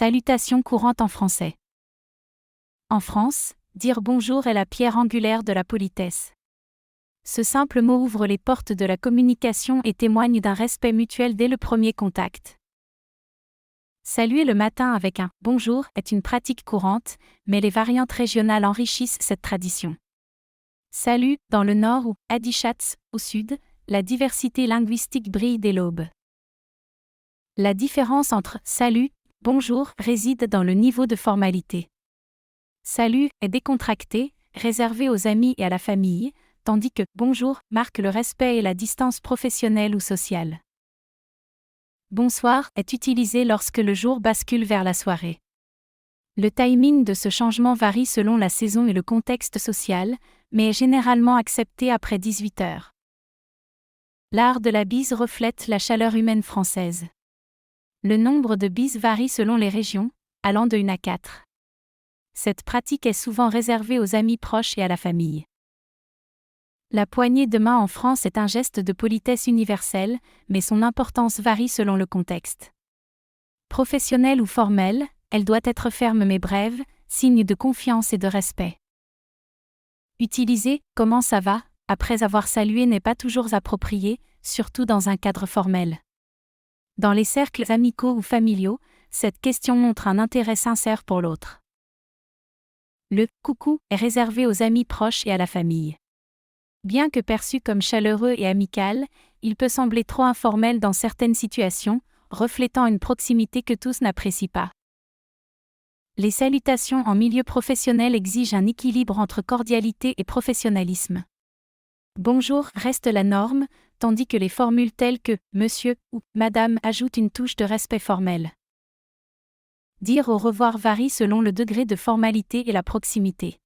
Salutations courantes en français. En France, dire bonjour est la pierre angulaire de la politesse. Ce simple mot ouvre les portes de la communication et témoigne d'un respect mutuel dès le premier contact. Saluer le matin avec un « bonjour » est une pratique courante, mais les variantes régionales enrichissent cette tradition. Salut, dans le nord ou Adichatz, au sud, la diversité linguistique brille dès l'aube. La différence entre « salut » bonjour réside dans le niveau de formalité. Salut est décontracté, réservé aux amis et à la famille, tandis que bonjour marque le respect et la distance professionnelle ou sociale. Bonsoir est utilisé lorsque le jour bascule vers la soirée. Le timing de ce changement varie selon la saison et le contexte social, mais est généralement accepté après 18 heures. L'art de la bise reflète la chaleur humaine française. Le nombre de bises varie selon les régions, allant de 1 à 4. Cette pratique est souvent réservée aux amis proches et à la famille. La poignée de main en France est un geste de politesse universelle, mais son importance varie selon le contexte. Professionnelle ou formelle, elle doit être ferme mais brève, signe de confiance et de respect. Utiliser « comment ça va » après avoir salué n'est pas toujours approprié, surtout dans un cadre formel. Dans les cercles amicaux ou familiaux, cette question montre un intérêt sincère pour l'autre. Le « coucou » est réservé aux amis proches et à la famille. Bien que perçu comme chaleureux et amical, il peut sembler trop informel dans certaines situations, reflétant une proximité que tous n'apprécient pas. Les salutations en milieu professionnel exigent un équilibre entre cordialité et professionnalisme. Bonjour reste la norme, tandis que les formules telles que « monsieur » ou « madame » ajoutent une touche de respect formel. Dire au revoir varie selon le degré de formalité et la proximité.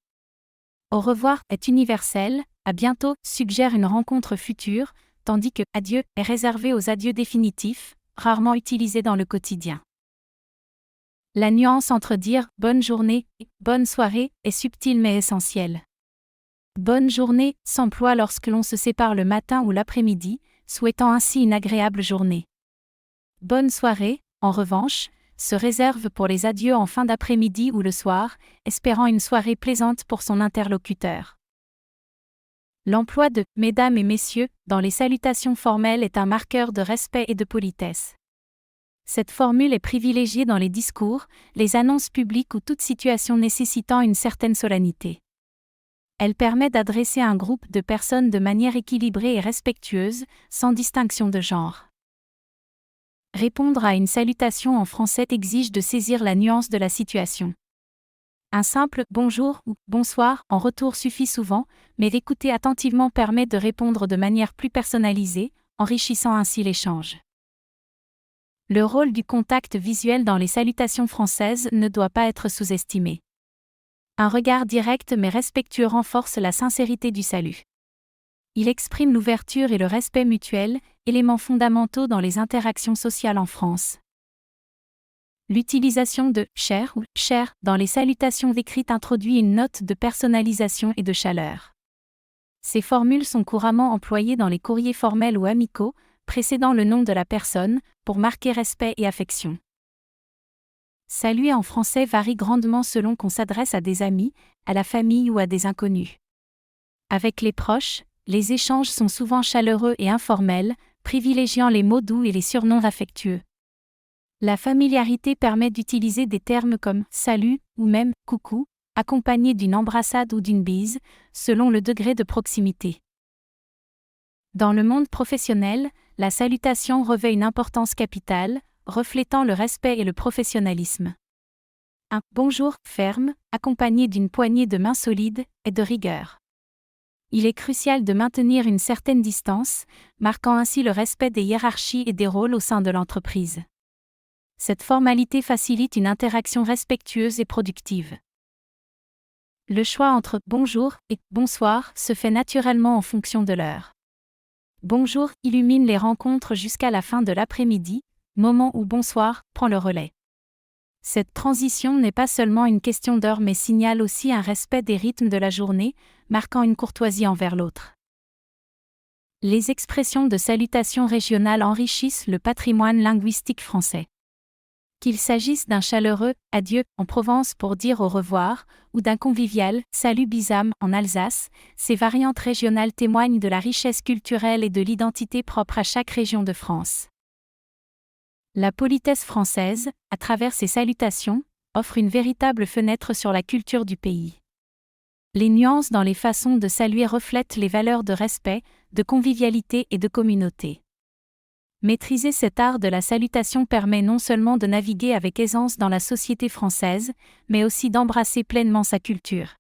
Au revoir est universel, à bientôt suggère une rencontre future, tandis que adieu est réservé aux adieux définitifs, rarement utilisés dans le quotidien. La nuance entre dire bonne journée et bonne soirée est subtile mais essentielle. Bonne journée s'emploie lorsque l'on se sépare le matin ou l'après-midi, souhaitant ainsi une agréable journée. Bonne soirée, en revanche, se réserve pour les adieux en fin d'après-midi ou le soir, espérant une soirée plaisante pour son interlocuteur. L'emploi de « mesdames et messieurs » dans les salutations formelles est un marqueur de respect et de politesse. Cette formule est privilégiée dans les discours, les annonces publiques ou toute situation nécessitant une certaine solennité. Elle permet d'adresser un groupe de personnes de manière équilibrée et respectueuse, sans distinction de genre. Répondre à une salutation en français exige de saisir la nuance de la situation. Un simple « bonjour » ou « bonsoir » en retour suffit souvent, mais écouter attentivement permet de répondre de manière plus personnalisée, enrichissant ainsi l'échange. Le rôle du contact visuel dans les salutations françaises ne doit pas être sous-estimé. Un regard direct mais respectueux renforce la sincérité du salut. Il exprime l'ouverture et le respect mutuel, éléments fondamentaux dans les interactions sociales en France. L'utilisation de « cher » ou « chère » dans les salutations écrites introduit une note de personnalisation et de chaleur. Ces formules sont couramment employées dans les courriers formels ou amicaux, précédant le nom de la personne, pour marquer respect et affection. Saluer en français varie grandement selon qu'on s'adresse à des amis, à la famille ou à des inconnus. Avec les proches, les échanges sont souvent chaleureux et informels, privilégiant les mots doux et les surnoms affectueux. La familiarité permet d'utiliser des termes comme « salut » ou même « coucou », accompagnés d'une embrassade ou d'une bise, selon le degré de proximité. Dans le monde professionnel, la salutation revêt une importance capitale, reflétant le respect et le professionnalisme. Un « bonjour » ferme, accompagné d'une poignée de main solide, est de rigueur. Il est crucial de maintenir une certaine distance, marquant ainsi le respect des hiérarchies et des rôles au sein de l'entreprise. Cette formalité facilite une interaction respectueuse et productive. Le choix entre « bonjour » et « bonsoir » se fait naturellement en fonction de l'heure. Bonjour illumine les rencontres jusqu'à la fin de l'après-midi, moment où bonsoir prend le relais. Cette transition n'est pas seulement une question d'heure mais signale aussi un respect des rythmes de la journée, marquant une courtoisie envers l'autre. Les expressions de salutation régionale enrichissent le patrimoine linguistique français. Qu'il s'agisse d'un chaleureux « adieu » en Provence pour dire au revoir, ou d'un convivial « salut bisam » en Alsace, ces variantes régionales témoignent de la richesse culturelle et de l'identité propre à chaque région de France. La politesse française, à travers ses salutations, offre une véritable fenêtre sur la culture du pays. Les nuances dans les façons de saluer reflètent les valeurs de respect, de convivialité et de communauté. Maîtriser cet art de la salutation permet non seulement de naviguer avec aisance dans la société française, mais aussi d'embrasser pleinement sa culture.